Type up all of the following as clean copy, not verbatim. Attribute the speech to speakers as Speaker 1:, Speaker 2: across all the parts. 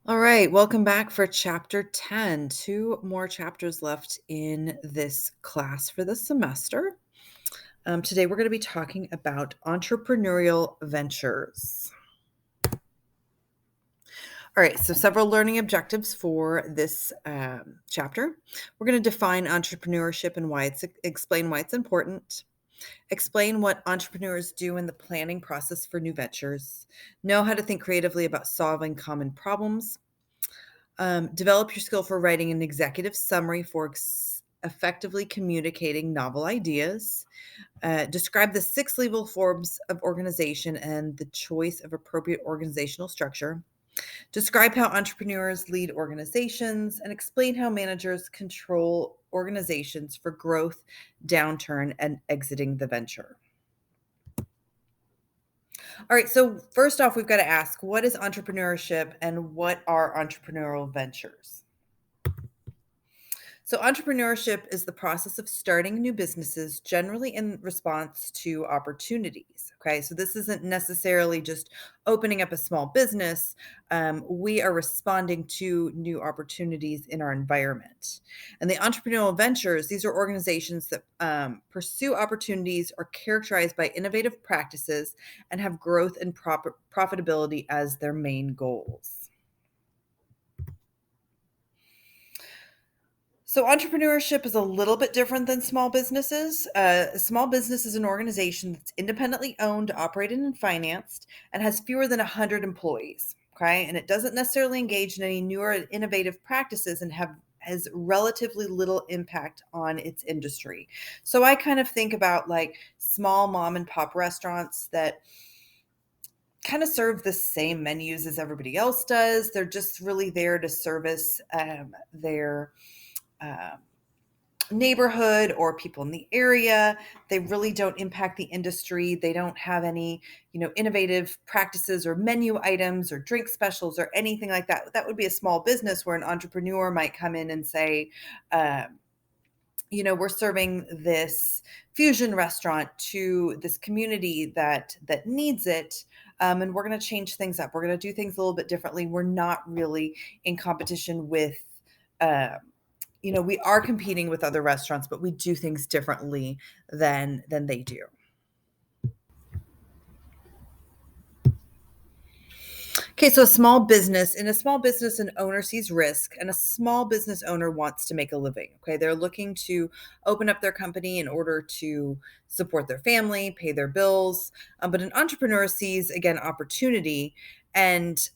Speaker 1: All right, welcome back for chapter 10. Two more chapters left in this class for the semester. Today, we're going to be talking about entrepreneurial ventures. All right, so several learning objectives for this chapter. We're going to define entrepreneurship and explain why it's important. Explain what entrepreneurs do in the planning process for new ventures. Know how to think creatively about solving common problems. Develop your skill for writing an executive summary for effectively communicating novel ideas. Describe the six legal forms of organization and the choice of appropriate organizational structure. Describe how entrepreneurs lead organizations and explain how managers control organizations for growth, downturn, and exiting the venture. All right, so first off, we've got to ask, what is entrepreneurship and what are entrepreneurial ventures? So, entrepreneurship is the process of starting new businesses, generally in response to opportunities. Okay, so this isn't necessarily just opening up a small business. We are responding to new opportunities in our environment. And the entrepreneurial ventures, these are organizations that pursue opportunities, are characterized by innovative practices, and have growth and profitability as their main goals. So entrepreneurship is a little bit different than small businesses. A small business is an organization that's independently owned, operated, and financed, and has fewer than 100 employees. Okay, and it doesn't necessarily engage in any newer innovative practices and has relatively little impact on its industry. So I kind of think about like small mom and pop restaurants that kind of serve the same menus as everybody else does. They're just really there to service their um, neighborhood or people in the area. They really don't impact the industry. They don't have any, innovative practices or menu items or drink specials or anything like that. That would be a small business where an entrepreneur might come in and say, um, we're serving this fusion restaurant to this community that needs it, and we're going to change things up. We're going to do things a little bit differently. We're not really in competition with um, we are competing with other restaurants, but we do things differently than they do. Okay, so in a small business, an owner sees risk, and a small business owner wants to make a living. Okay, they're looking to open up their company in order to support their family, pay their bills. But an entrepreneur sees, again, opportunity, and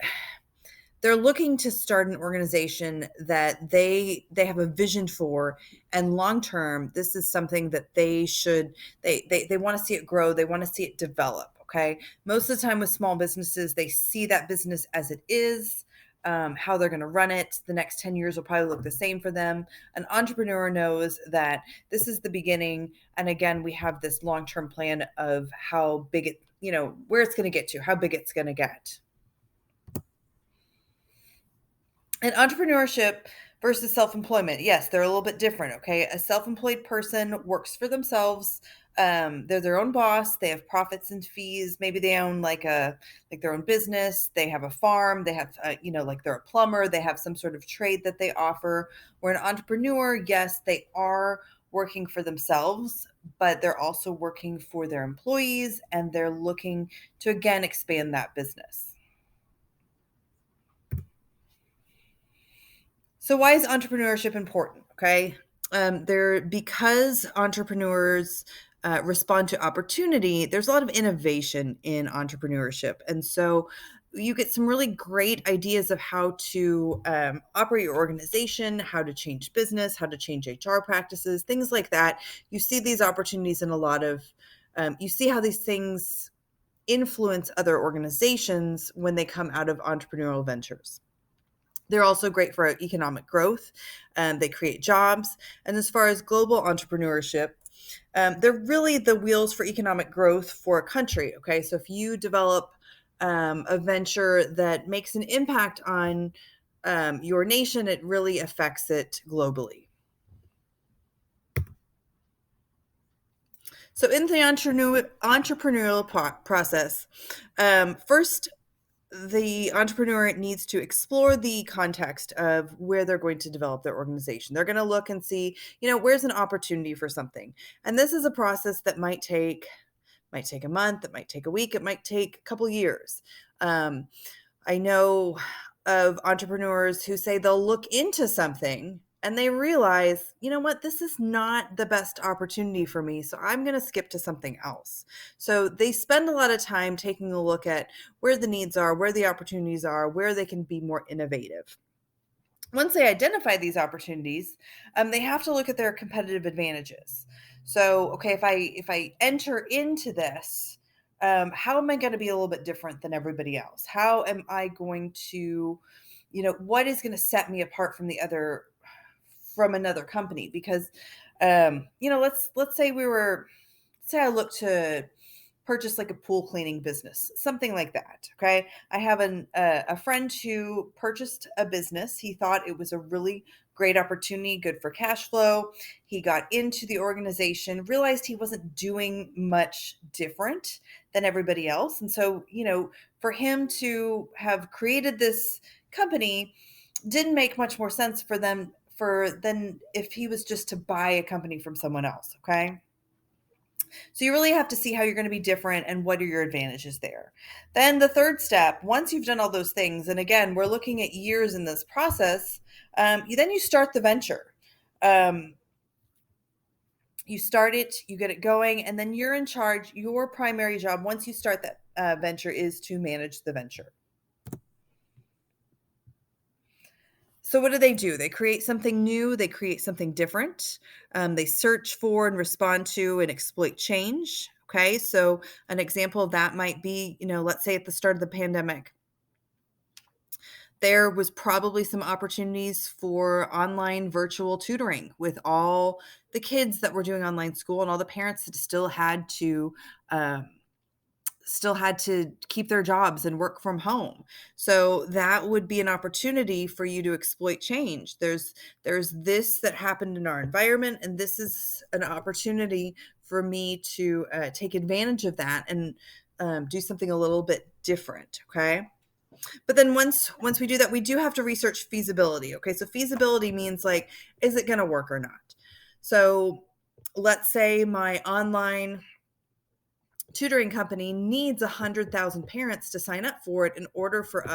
Speaker 1: they're looking to start an organization that they have a vision for, and long term this is something that they want to see it grow, they want to see it develop. Okay, most of the time with small businesses, they see that business as it is. How they're going to run it the next 10 years will probably look the same for them. An entrepreneur knows that this is the beginning, and again, we have this long-term plan of how big it, where it's going to get to, how big it's going to get. And entrepreneurship versus self-employment, yes, they're a little bit different. Okay, a self-employed person works for themselves. They're their own boss. They have profits and fees. Maybe they own like their own business. They have a farm. They have like they're a plumber. They have some sort of trade that they offer. Where an entrepreneur, yes, they are working for themselves, but they're also working for their employees, and they're looking to again expand that business. So why is entrepreneurship important? Okay. There because entrepreneurs respond to opportunity, there's a lot of innovation in entrepreneurship. And so you get some really great ideas of how to operate your organization, how to change business, how to change HR practices, things like that. You see these opportunities in a lot of, you see how these things influence other organizations when they come out of entrepreneurial ventures. They're also great for economic growth. They create jobs. And as far as global entrepreneurship, they're really the wheels for economic growth for a country. Okay, so if you develop a venture that makes an impact on your nation, it really affects it globally. So in the entrepreneurial process, first the entrepreneur needs to explore the context of where they're going to develop their organization. They're going to look and see, where's an opportunity for something. And this is a process that might take a month, it might take a week, it might take a couple years. Um, I know of entrepreneurs who say they'll look into something and they realize, you know what, this is not the best opportunity for me. So I'm going to skip to something else. So they spend a lot of time taking a look at where the needs are, where the opportunities are, where they can be more innovative. Once they identify these opportunities, they have to look at their competitive advantages. So, okay, if I enter into this, how am I going to be a little bit different than everybody else? How am I going to, what is going to set me apart from another company? Because, let's say I look to purchase like a pool cleaning business, something like that. Okay. I have a friend who purchased a business. He thought it was a really great opportunity, good for cash flow. He got into the organization, realized he wasn't doing much different than everybody else. And so, for him to have created this company didn't make much more sense than if he was just to buy a company from someone else. Okay. So you really have to see how you're going to be different and what are your advantages there. Then the third step, once you've done all those things, and again, we're looking at years in this process, you start the venture. Um, you start it, you get it going, and then you're in charge. Your primary job, once you start that venture, is to manage the venture. So what do? They create something new, they create something different. They search for and respond to and exploit change. Okay, so an example of that might be, let's say at the start of the pandemic, there was probably some opportunities for online virtual tutoring with all the kids that were doing online school and all the parents that um, still had to keep their jobs and work from home. So that would be an opportunity for you to exploit change. There's this that happened in our environment, and this is an opportunity for me to take advantage of that and do something a little bit different. Okay. But then once we do that, we do have to research feasibility. Okay. So feasibility means like, is it going to work or not? So let's say my online tutoring company needs 100,000 parents to sign up for it um, in order for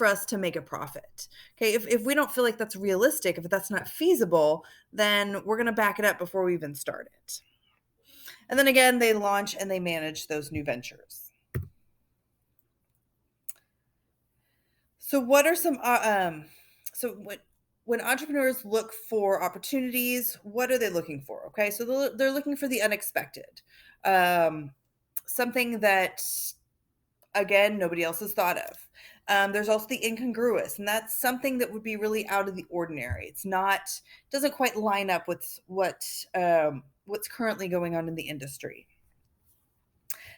Speaker 1: us to make a profit. Okay, if we don't feel like that's realistic, if that's not feasible, then we're going to back it up before we even start it. And then again, they launch and they manage those new ventures. So what are some so when entrepreneurs look for opportunities, what are they looking for? Okay, so they're looking for the unexpected, um, something that again nobody else has thought of. There's also the incongruous, and that's something that would be really out of the ordinary. It's not doesn't quite line up with what's currently going on in the industry.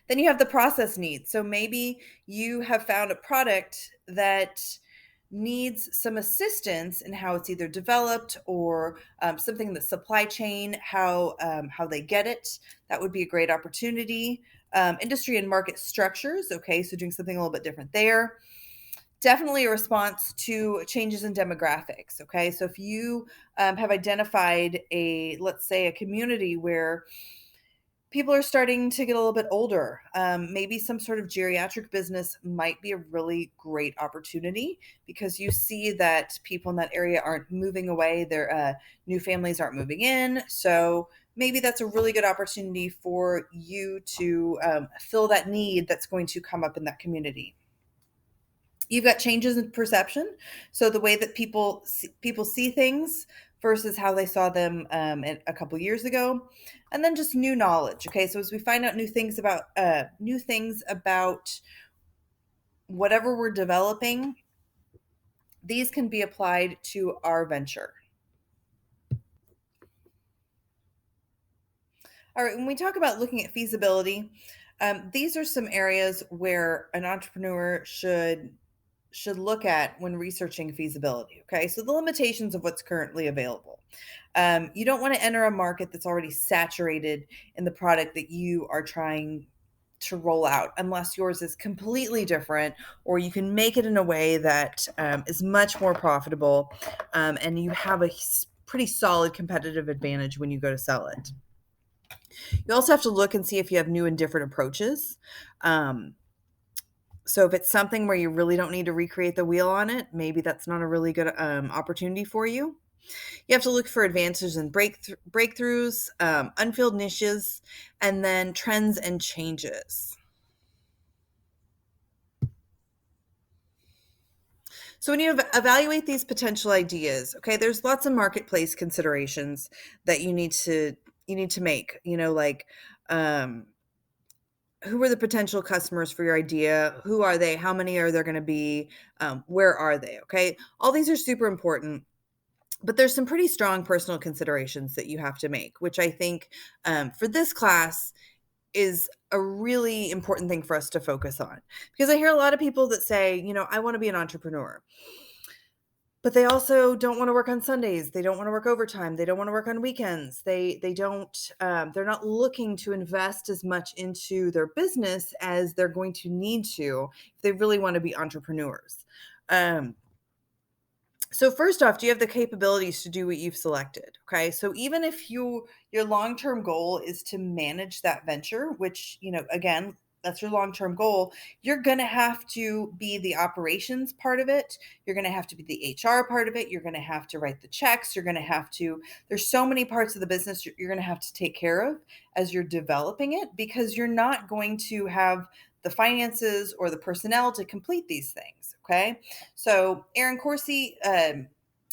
Speaker 1: Then you have the process needs. So maybe you have found a product that needs some assistance in how it's either developed or something in the supply chain, how they get it. That would be a great opportunity. Industry and market structures. Okay, so doing something a little bit different there. Definitely a response to changes in demographics. Okay, so if you have identified let's say, a community where people are starting to get a little bit older. Maybe some sort of geriatric business might be a really great opportunity because you see that people in that area aren't moving away. Their new families aren't moving in. So maybe that's a really good opportunity for you to fill that need that's going to come up in that community. You've got changes in perception, so the way that people see things versus how they saw them a couple years ago, and then just new knowledge. Okay, so as we find out new things about whatever we're developing, these can be applied to our venture. All right, when we talk about looking at feasibility, these are some areas where an entrepreneur should look at when researching feasibility. Okay, so the limitations of what's currently available. You don't want to enter a market that's already saturated in the product that you are trying to roll out unless yours is completely different, or you can make it in a way that is much more profitable, and you have a pretty solid competitive advantage when you go to sell it. You also have to look and see if you have new and different approaches. So if it's something where you really don't need to recreate the wheel on it, maybe that's not a really good opportunity for you. You have to look for advances and breakthroughs, unfilled niches, and then trends and changes. So when you evaluate these potential ideas, okay, there's lots of marketplace considerations that you need to make. Like, who are the potential customers for your idea? Who are they? How many are there going to be? Where are they? Okay, all these are super important. But there's some pretty strong personal considerations that you have to make, which I think for this class is a really important thing for us to focus on. Because I hear a lot of people that say, I want to be an entrepreneur. But they also don't want to work on Sundays. They don't want to work overtime. They don't want to work on weekends. They don't. They're not looking to invest as much into their business as they're going to need to if they really want to be entrepreneurs. So first off, do you have the capabilities to do what you've selected? Okay. So even if your long-term goal is to manage that venture, which, again, that's your long-term goal, you're going to have to be the operations part of it. You're going to have to be the HR part of it. You're going to have to write the checks. You're going to have to, there's so many parts of the business you're going to have to take care of as you're developing it, because you're not going to have the finances or the personnel to complete these things. Okay. So Aaron Corsi,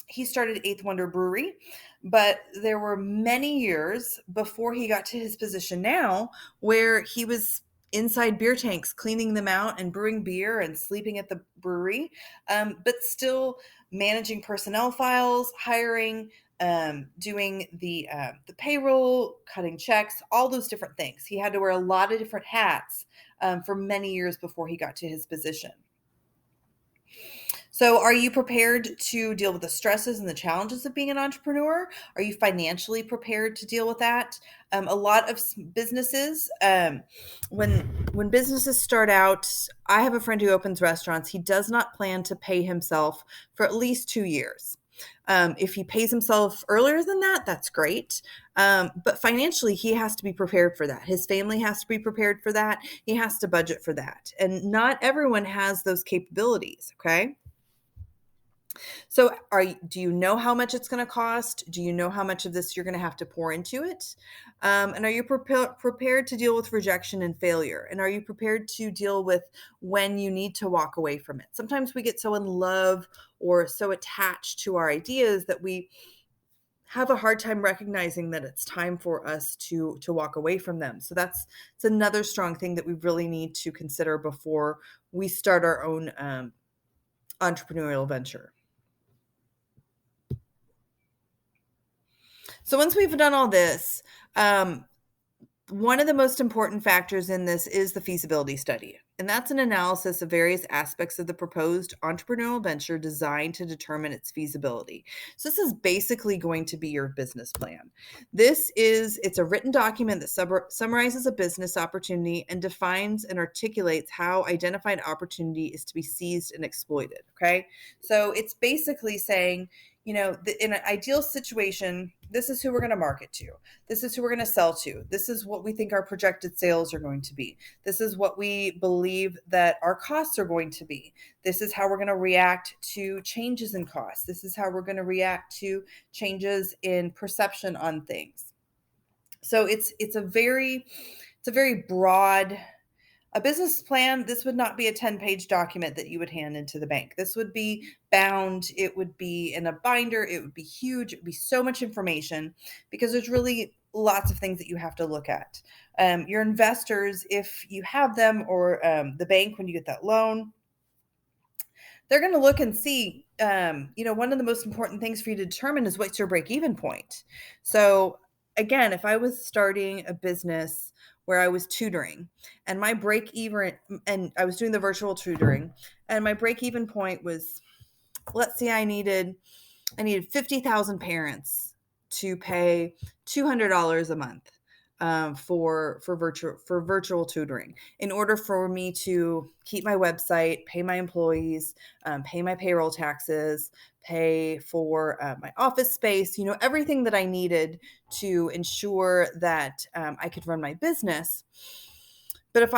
Speaker 1: he started Eighth Wonder Brewery, but there were many years before he got to his position now where he was inside beer tanks, cleaning them out and brewing beer and sleeping at the brewery, but still managing personnel files, hiring, doing the payroll, cutting checks, all those different things. He had to wear a lot of different hats for many years before he got to his position. So are you prepared to deal with the stresses and the challenges of being an entrepreneur? Are you financially prepared to deal with that? A lot of businesses, when businesses start out, I have a friend who opens restaurants. He does not plan to pay himself for at least 2 years. If he pays himself earlier than that, that's great. But financially, he has to be prepared for that. His family has to be prepared for that. He has to budget for that. And not everyone has those capabilities, okay? So do you know how much it's going to cost? Do you know how much of this you're going to have to pour into it? And are you prepared to deal with rejection and failure? And are you prepared to deal with when you need to walk away from it? Sometimes we get so in love or so attached to our ideas that we have a hard time recognizing that it's time for us to walk away from them. So it's another strong thing that we really need to consider before we start our own entrepreneurial venture. So once we've done all this, one of the most important factors in this is the feasibility study. And that's an analysis of various aspects of the proposed entrepreneurial venture designed to determine its feasibility. So this is basically going to be your business plan. It's a written document that summarizes a business opportunity and defines and articulates how identified opportunity is to be seized and exploited. Okay. So it's basically saying, in an ideal situation, this is who we're going to market to. This is who we're going to sell to. This is what we think our projected sales are going to be. This is what we believe that our costs are going to be. This is how we're going to react to changes in costs. This is how we're going to react to changes in perception on things. So it's a very broad. A business plan, this would not be a 10-page document that you would hand into the bank. This would be bound. It would be in a binder. It would be huge. It would be so much information because there's really lots of things that you have to look at. Your investors, if you have them, or the bank when you get that loan, they're going to look and see, one of the most important things for you to determine is what's your break-even point. So again, if I was starting a business where I was tutoring and my break even, and I was doing the virtual tutoring, and my break even point was, let's say I needed 50,000 parents to pay $200 a month. for virtual tutoring in order for me to keep my website, pay my employees, pay my payroll taxes, pay for my office space, everything that I needed to ensure that I could run my business. But if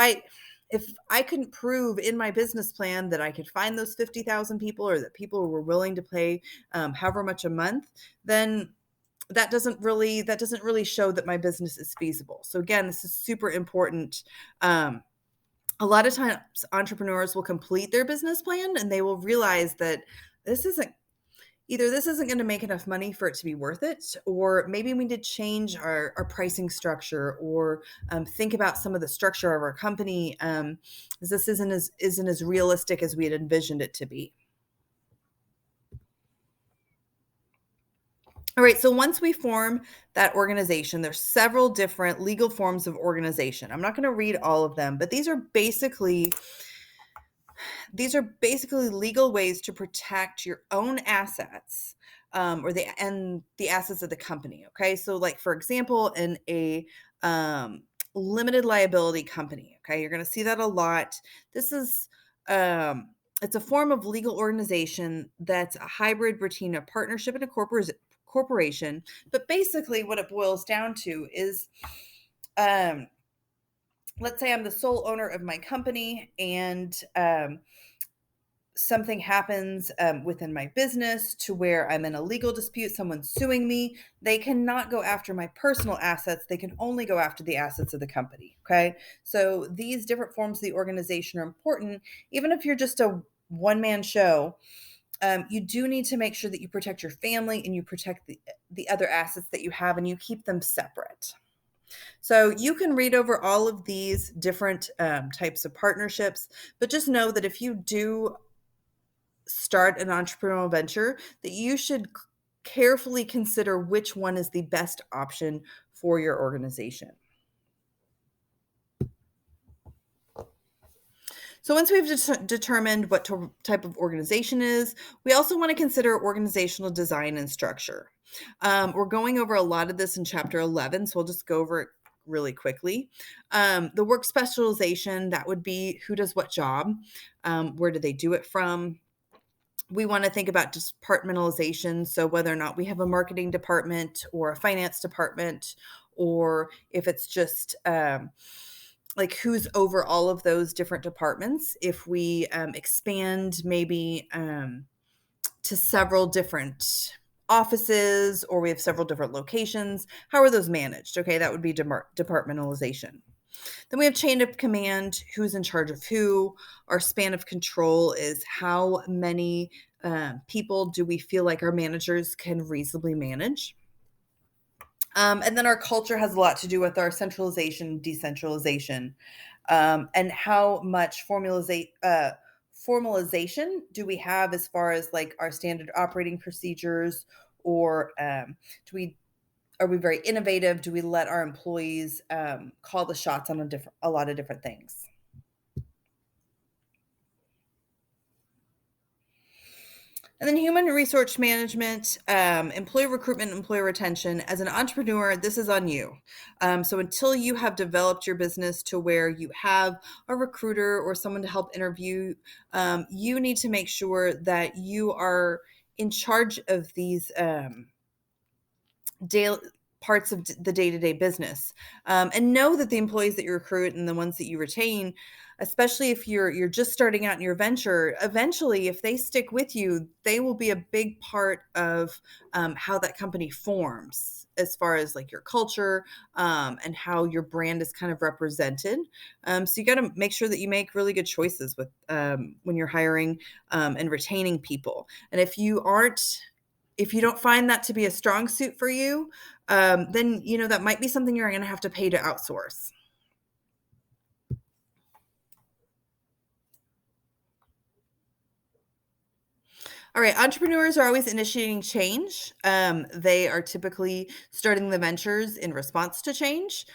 Speaker 1: I couldn't prove in my business plan that I could find those 50,000 people, or that people were willing to pay however much a month, then that doesn't really show that my business is feasible. So again, this is super important. A lot of times entrepreneurs will complete their business plan and they will realize that this isn't this isn't going to make enough money for it to be worth it, or maybe we need to change our pricing structure, or think about some of the structure of our company, as this isn't as realistic as we had envisioned it to be. All right, so once we form that organization, there's several different legal forms of organization. I'm not going to read all of them, but these are basically legal ways to protect your own assets, or the assets of the company. Okay, so like for example, in a limited liability company, okay, you're going to see that a lot. This is it's a form of legal organization that's a hybrid between a partnership and a corporation. But basically, what it boils down to is, um, let's say I'm the sole owner of my company, and something happens within my business to where I'm in a legal dispute, someone's suing me. They cannot go after my personal assets. They can only go after the assets of the company. Okay. So these different forms of the organization are important. Even if you're just a one-man show, you do need to make sure that you protect your family and you protect the other assets that you have, and you keep them separate. So you can read over all of these different types of partnerships, but just know that if you do start an entrepreneurial venture, that you should carefully consider which one is the best option for your organization. So once we've determined what type of organization is, we also want to consider organizational design and structure. We're going over a lot of this in chapter 11, so we'll just go over it really quickly. The work specialization, that would be who does what job, where do they do it from. We want to think about departmentalization, so whether or not we have a marketing department or a finance department, or if it's just like who's over all of those different departments. If we expand maybe to several different offices, or we have several different locations, how are those managed? Okay, that would be departmentalization. Then we have chain of command, who's in charge of who. Our span of control is how many people do we feel like our managers can reasonably manage. And then our culture has a lot to do with our centralization, decentralization, and how much formalization do we have as far as like our standard operating procedures, or do we are we very innovative? Do we let our employees call the shots on a lot of different things? And then human resource management, employee recruitment, employee retention. As an entrepreneur, this is on you. So until you have developed your business to where you have a recruiter or someone to help interview, you need to make sure that you are in charge of these daily parts of the day-to-day business, and know that the employees that you recruit and the ones that you retain, especially if you're just starting out in your venture, eventually if they stick with you, they will be a big part of how that company forms, as far as like your culture, and how your brand is kind of represented. So you got to make sure that you make really good choices with when you're hiring and retaining people. And if you don't find that to be a strong suit for you, then that might be something you're going to have to pay to outsource. All right, entrepreneurs are always initiating change. They are typically starting the ventures in response to change.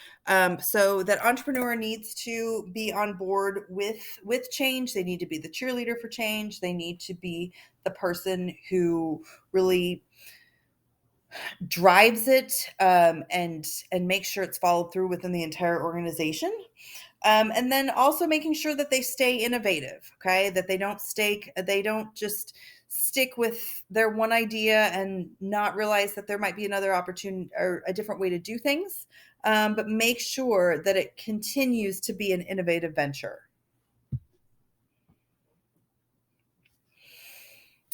Speaker 1: So that entrepreneur needs to be on board with change. They need to be the cheerleader for change. They need to be the person who really drives it, and makes sure it's followed through within the entire organization. And then also making sure that they stay innovative, okay? That they don't just stick with their one idea and not realize that there might be another opportunity or a different way to do things, but make sure that it continues to be an innovative venture.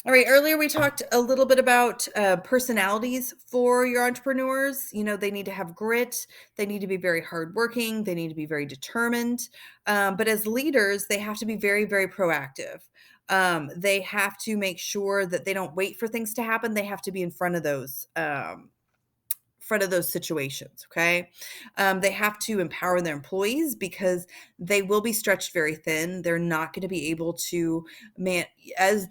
Speaker 1: All right, earlier we talked a little bit about personalities for your entrepreneurs. You know, they need to have grit, they need to be very hardworking, they need to be very determined. But as leaders, they have to be very, very proactive. They have to make sure that they don't wait for things to happen. They have to be in front of those situations. Okay. They have to empower their employees because they will be stretched very thin. They're not going to be able to man as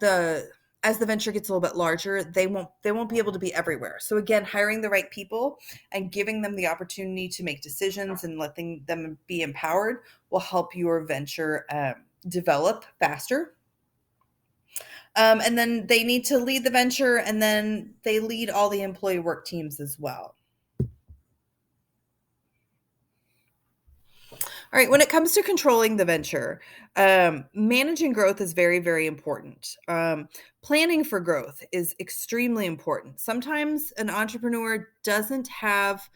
Speaker 1: the venture gets a little bit larger, they won't be able to be everywhere. So again, hiring the right people and giving them the opportunity to make decisions and letting them be empowered will help your venture develop faster. And then they need to lead the venture, and then they lead all the employee work teams as well. All right, when it comes to controlling the venture, managing growth is very, very important. Planning for growth is extremely important. Sometimes an entrepreneur doesn't have,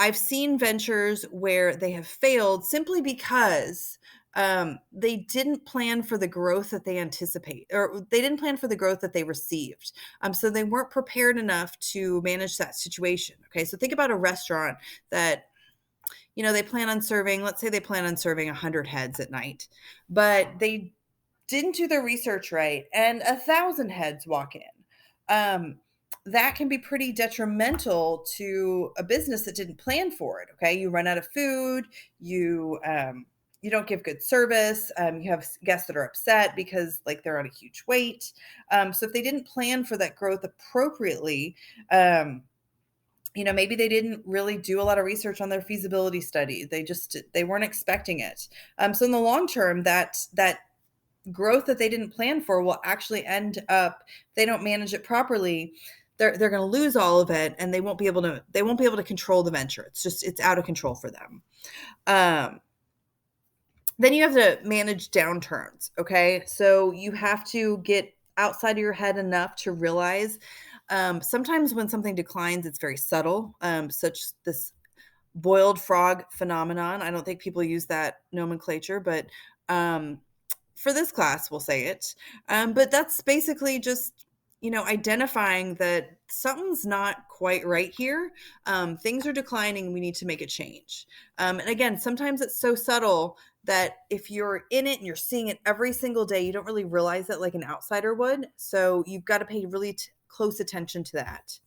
Speaker 1: I've seen ventures where they have failed simply because they didn't plan for the growth that they anticipate, or they didn't plan for the growth that they received. So they weren't prepared enough to manage that situation. Okay, so think about a restaurant that they plan on serving, let's say they plan on serving 100 heads at night, but they didn't do their research right and 1,000 heads walk in. That can be pretty detrimental to a business that didn't plan for it. Okay. You run out of food, you don't give good service. You have guests that are upset because like they're on a huge wait. So if they didn't plan for that growth appropriately, maybe they didn't really do a lot of research on their feasibility study. They weren't expecting it. So in the long term, that growth that they didn't plan for will actually end up, if they don't manage it properly, they're going to lose all of it, and they won't be able to control the venture. It's out of control for them. Then you have to manage downturns. Okay, so you have to get outside of your head enough to realize sometimes when something declines, it's very subtle, such this boiled frog phenomenon. I don't think people use that nomenclature, but for this class, we'll say it. But that's basically just, identifying that something's not quite right here. Things are declining. We need to make a change. And again, sometimes it's so subtle that if you're in it and you're seeing it every single day, you don't really realize it like an outsider would. So you've got to pay really close attention to that.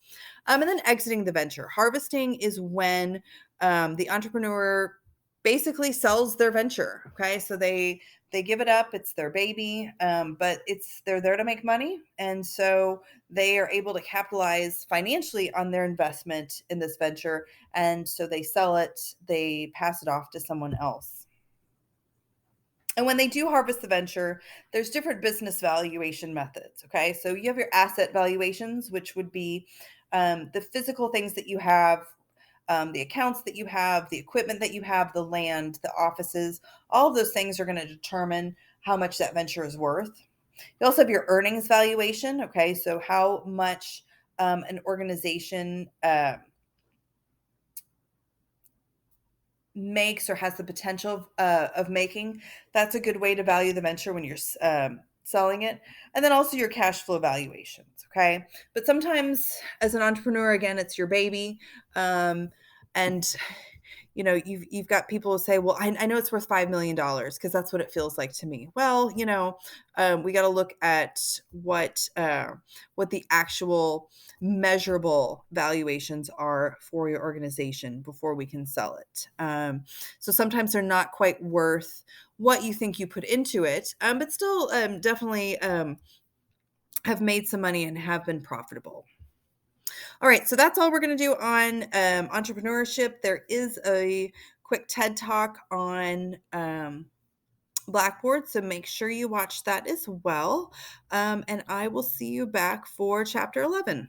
Speaker 1: And then exiting the venture. Harvesting is when the entrepreneur basically sells their venture. Okay, so they give it up. It's their baby, but they're there to make money, and so they are able to capitalize financially on their investment in this venture. And so they sell it, they pass it off to someone else. And when they do harvest the venture, there's different business valuation methods. Okay, so you have your asset valuations, which would be the physical things that you have, the accounts that you have, the equipment that you have, the land, the offices. All of those things are going to determine how much that venture is worth. You also have your earnings valuation. Okay, so how much an organization makes or has the potential of making. That's a good way to value the venture when you're selling it. And then also your cash flow valuations. Okay, but sometimes as an entrepreneur, again, it's your baby, and you've got people who say, well, I know it's worth $5 million because that's what it feels like to me. Well, we got to look at what the actual measurable valuations are for your organization before we can sell it. So sometimes they're not quite worth what you think you put into it, but still definitely have made some money and have been profitable. All right, so that's all we're going to do on entrepreneurship. There is a quick TED Talk on Blackboard, so make sure you watch that as well. And I will see you back for Chapter 11.